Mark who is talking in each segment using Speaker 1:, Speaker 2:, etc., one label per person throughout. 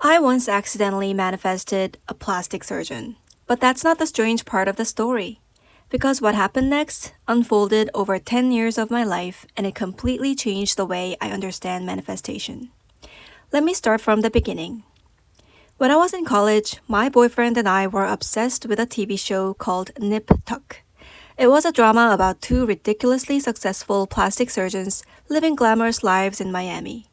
Speaker 1: I once accidentally manifested a plastic surgeon. But that's not the strange part of the story. Because what happened next unfolded over 10 years of my life and it completely changed the way I understand manifestation. Let me start from the beginning. When I was in college, my boyfriend and I were obsessed with a TV show called Nip Tuck. It was a drama about two ridiculously successful plastic surgeons living glamorous lives in Miami.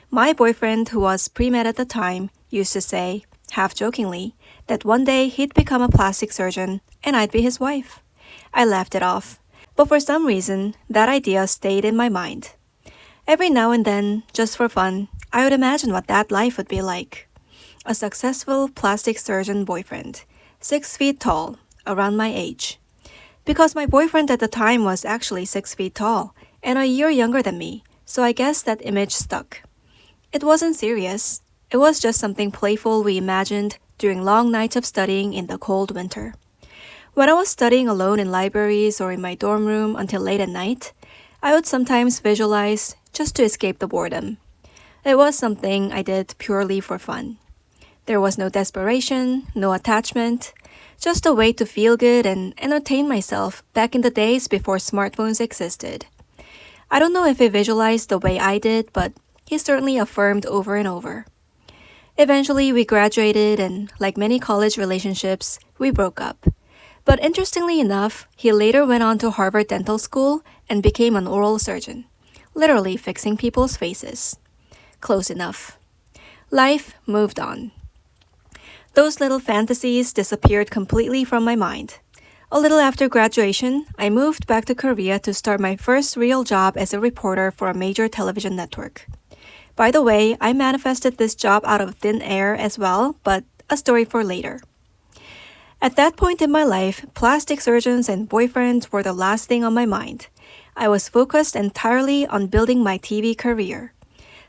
Speaker 1: My boyfriend, who was pre-med at the time, used to say, half jokingly, that one day he'd become a plastic surgeon and I'd be his wife. I laughed it off, but for some reason, that idea stayed in my mind. Every now and then, just for fun, I would imagine what that life would be like. A successful plastic surgeon boyfriend, 6 feet tall, around my age. Because my boyfriend at the time was actually 6 feet tall and a year younger than me, so I guess that image stuck. It wasn't serious. It was just something playful we imagined during long nights of studying in the cold winter. When I was studying alone in libraries or in my dorm room until late at night, I would sometimes visualize just to escape the boredom. It was something I did purely for fun. There was no desperation, no attachment, just a way to feel good and entertain myself back in the days before smartphones existed. I don't know if he visualized the way I did, but he certainly affirmed over and over. Eventually, we graduated and, like many college relationships, we broke up. But interestingly enough, he later went on to Harvard Dental School and became an oral surgeon, literally fixing people's faces. Close enough. Life moved on. Those little fantasies disappeared completely from my mind. A little after graduation, I moved back to Korea to start my first real job as a reporter for a major television network. By the way, I manifested this job out of thin air as well, but a story for later. At that point in my life, plastic surgeons and boyfriends were the last thing on my mind. I was focused entirely on building my TV career.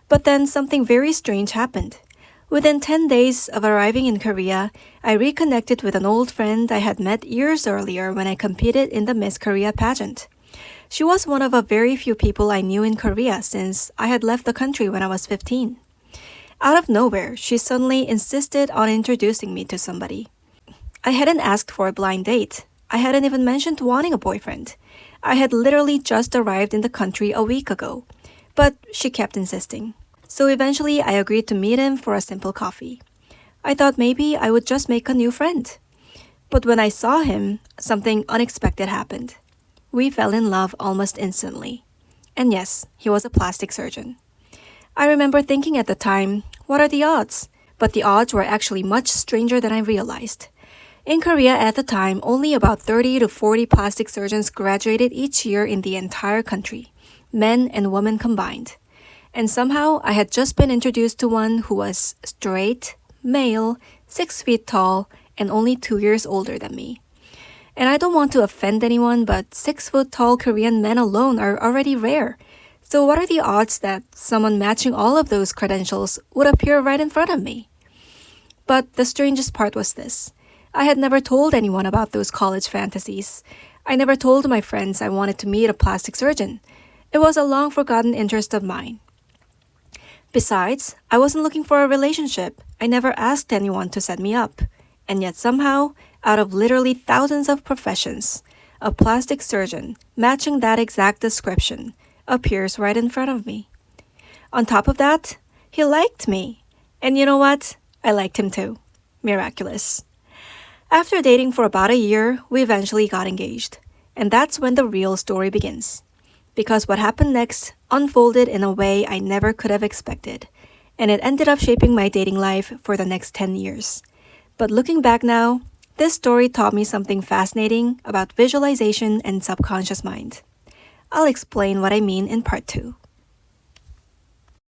Speaker 1: But then something very strange happened. Within 10 days of arriving in Korea, I reconnected with an old friend I had met years earlier when I competed in the Miss Korea pageant. She was one of a very few people I knew in Korea since I had left the country when I was 15. Out of nowhere, she suddenly insisted on introducing me to somebody. I hadn't asked for a blind date. I hadn't even mentioned wanting a boyfriend. I had literally just arrived in the country a week ago. But she kept insisting. So eventually, I agreed to meet him for a simple coffee. I thought maybe I would just make a new friend. But when I saw him, something unexpected happened. We fell in love almost instantly. And yes, he was a plastic surgeon. I remember thinking at the time, what are the odds? But the odds were actually much stranger than I realized. In Korea at the time, only about 30 to 40 plastic surgeons graduated each year in the entire country, men and women combined. And somehow I had just been introduced to one who was straight, male, 6 feet tall, and only 2 years older than me. And I don't want to offend anyone, but 6-foot tall Korean men alone are already rare. So what are the odds that someone matching all of those credentials would appear right in front of me? But the strangest part was this. I had never told anyone about those college fantasies. I never told my friends I wanted to meet a plastic surgeon. It was a long-forgotten interest of mine. Besides, I wasn't looking for a relationship. I never asked anyone to set me up. And yet somehow, out of literally thousands of professions, a plastic surgeon matching that exact description appears right in front of me. On top of that, he liked me. And you know what? I liked him too. Miraculous. After dating for about a year, we eventually got engaged. And that's when the real story begins. Because what happened next unfolded in a way I never could have expected, and it ended up shaping my dating life for the next 10 years. But looking back now, this story taught me something fascinating about visualization and subconscious mind. I'll explain what I mean in part 2.